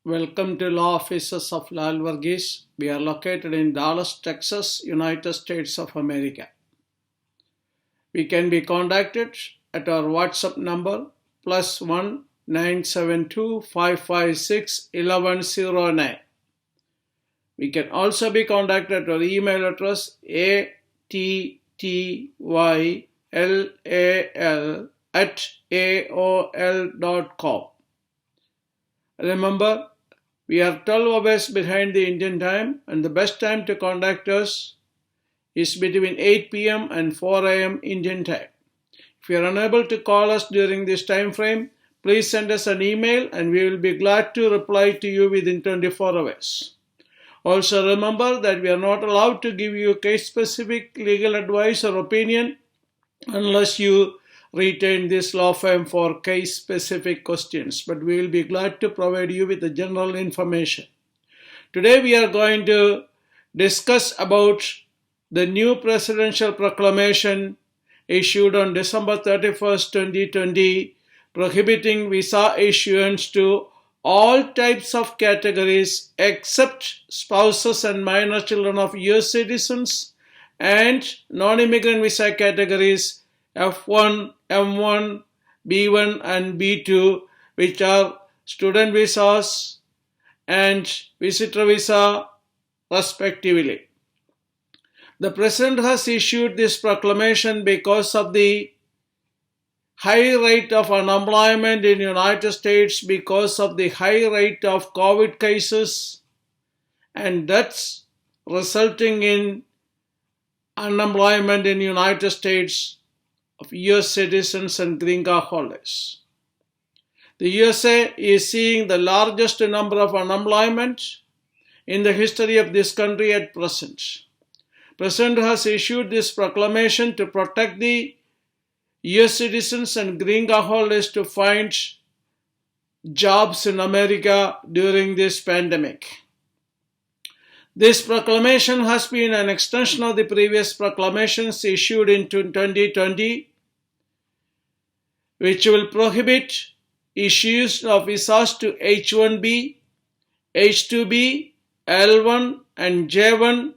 Welcome to Law Offices of Lal Varghese. We are located in Dallas, Texas, United States of America. We can be contacted at our WhatsApp number +1 972 556 1109. We can also be contacted at our email address attyllal@aol.com. Remember, we are 12 hours behind the Indian time, and the best time to contact us is between 8 p.m. and 4 a.m. Indian time. If you are unable to call us during this time frame, please send us an email and we will be glad to reply to you within 24 hours. Also remember that we are not allowed to give you case-specific legal advice or opinion unless you retain this law firm for case-specific questions, but we will be glad to provide you with the general information. Today we are going to discuss about the new Presidential Proclamation issued on December 31st, 2020, prohibiting visa issuance to all types of categories except spouses and minor children of US citizens and non-immigrant visa categories F1, M1, B1 and B2, which are student visas and visitor visa respectively. The President has issued this proclamation because of the high rate of unemployment in the United States, because of the high rate of COVID cases and deaths resulting in unemployment in the United States of US citizens and green card holders. The USA is seeing the largest number of unemployment in the history of this country at present. President has issued this proclamation to protect the US citizens and green card holders to find jobs in America during this pandemic. This proclamation has been an extension of the previous proclamations issued in 2020, which will prohibit issues of visas to H-1B, H-2B, L-1 and J-1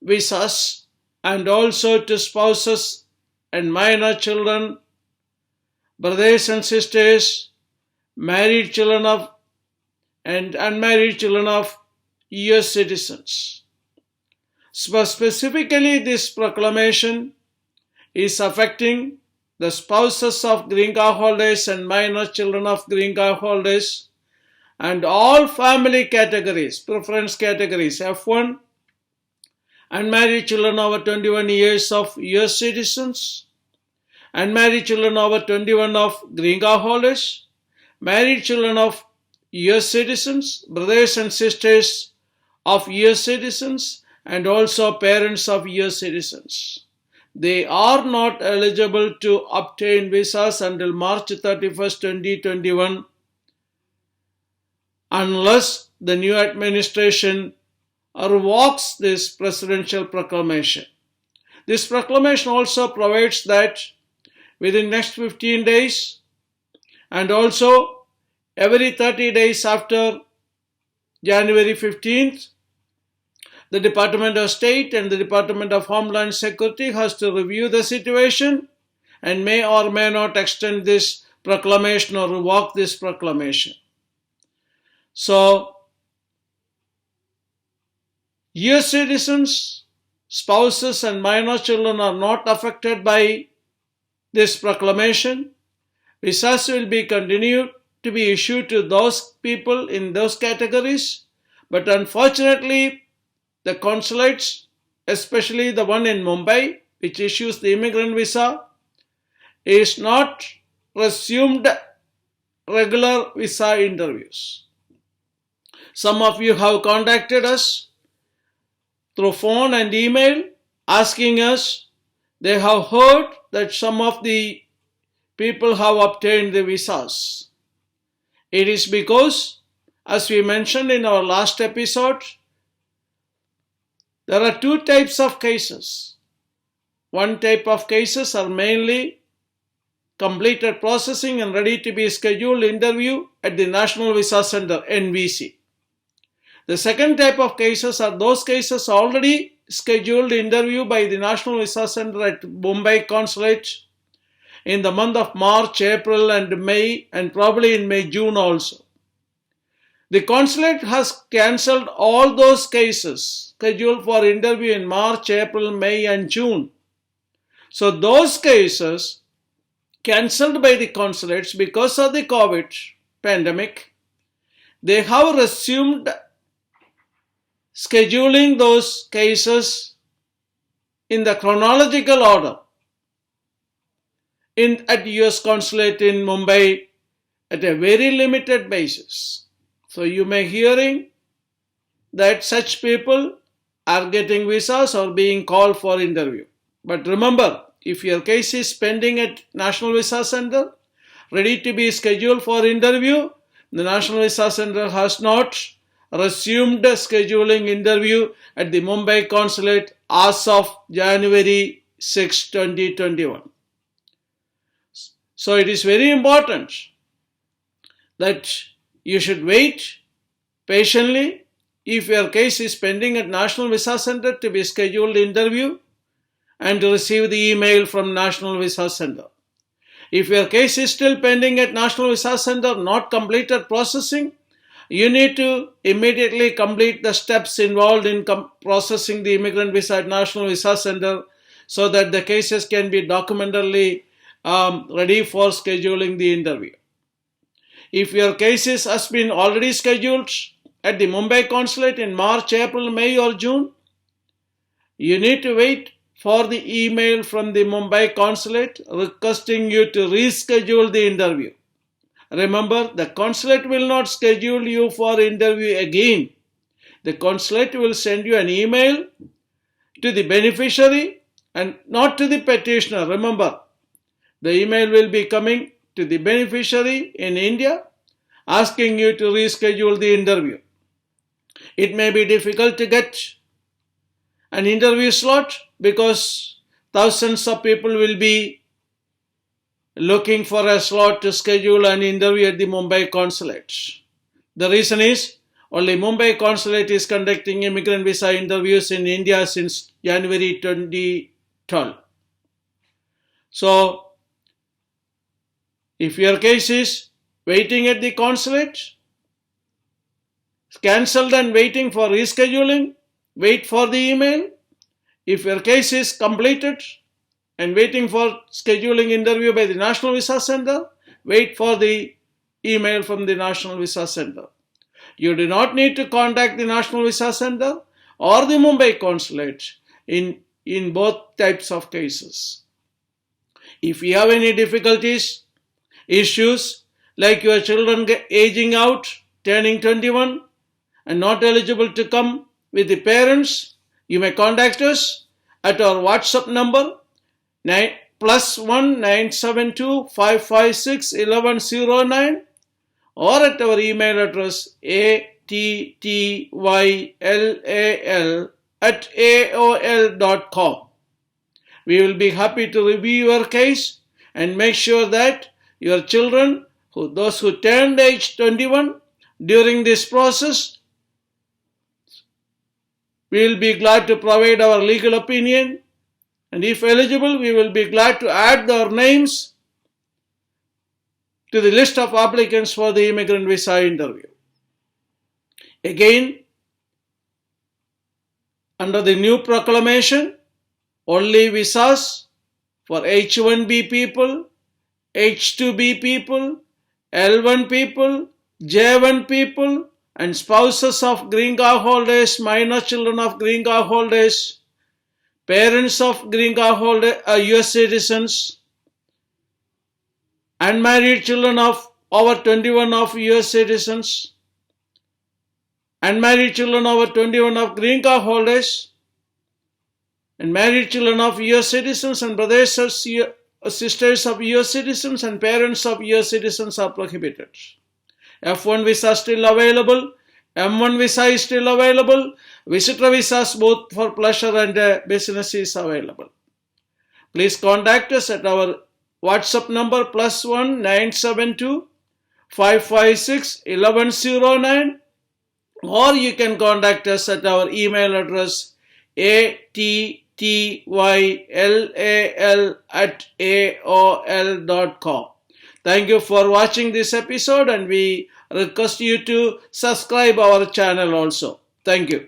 visas, and also to spouses and minor children, brothers and sisters, married children of and unmarried children of US citizens. Specifically, this proclamation is affecting the spouses of green card holders and minor children of green card holders and all family categories, preference categories, F1, unmarried children over 21 years of US citizens, unmarried children over 21 of green card holders, married children of US citizens, brothers and sisters of US citizens, and also parents of US citizens. They are not eligible to obtain visas until March 31st, 2021 unless the new administration revokes this presidential proclamation. This proclamation also provides that within next 15 days and also every 30 days after January 15th, the Department of State and the Department of Homeland Security has to review the situation and may or may not extend this proclamation or revoke this proclamation. So, US citizens, spouses and minor children are not affected by this proclamation. Visas will be continued to be issued to those people in those categories, but unfortunately the consulates, especially the one in Mumbai, which issues the immigrant visa, is not resumed regular visa interviews. Some of you have contacted us through phone and email asking us, they have heard that some of the people have obtained the visas. It is because, as we mentioned in our last episode, there are two types of cases. One type of cases are mainly completed processing and ready to be scheduled interview at the National Visa Center, NVC. The second type of cases are those cases already scheduled interview by the National Visa Center at Mumbai Consulate in the month of March, April and May, and probably in May, June also. The consulate has cancelled all those cases scheduled for interview in March, April, May and June. So those cases cancelled by the consulates because of the COVID pandemic, they have resumed scheduling those cases in the chronological order at US Consulate in Mumbai at a very limited basis. So you may hearing that such people are getting visas or being called for interview. But remember, if your case is pending at National Visa Center, ready to be scheduled for interview, the National Visa Center has not resumed scheduling interview at the Mumbai Consulate as of January 6, 2021. So it is very important that you should wait patiently if your case is pending at National Visa Center to be scheduled interview and to receive the email from National Visa Center. If your case is still pending at National Visa Center, not completed processing, you need to immediately complete the steps involved in processing the immigrant visa at National Visa Center so that the cases can be documentarily ready for scheduling the interview. If your cases has been already scheduled at the Mumbai Consulate in March, April, May or June, you need to wait for the email from the Mumbai Consulate requesting you to reschedule the interview. Remember, the consulate will not schedule you for interview again. The consulate will send you an email to the beneficiary and not to the petitioner. Remember, the email will be coming to the beneficiary in India asking you to reschedule the interview. It may be difficult to get an interview slot because thousands of people will be looking for a slot to schedule an interview at the Mumbai Consulate. The reason is only Mumbai Consulate is conducting immigrant visa interviews in India since January 2012. So, if your case is waiting at the consulate, cancelled and waiting for rescheduling, wait for the email. If your case is completed and waiting for scheduling interview by the National Visa Center, wait for the email from the National Visa Center. You do not need to contact the National Visa Center or the Mumbai Consulate in both types of cases. If you have any difficulties, issues like your children aging out, turning 21 and not eligible to come with the parents, you may contact us at our WhatsApp number +1 972 556 1109 or at our email address attyllal@aol.com. We will be happy to review your case and make sure that your children, those who turned age 21 during this process, we will be glad to provide our legal opinion, and if eligible, we will be glad to add their names to the list of applicants for the immigrant visa interview. Again, under the new proclamation, only visas for H-1B people, H-2B people, L-1 people, J-1 people, and spouses of green card holders, minor children of green card holders, parents of green card holders, US citizens, unmarried children of over 21 of US citizens, unmarried children over 21 of green card holders, and married children of US citizens and brothers or sisters of US citizens and parents of US citizens are prohibited. F1 visa still available, M1 visa is still available, visitor visas both for pleasure and business is available. Please contact us at our WhatsApp number +1 972 556-1109, or you can contact us at our email address attyll@aol.com. Thank you for watching this episode, and we request you to subscribe our channel also. Thank you.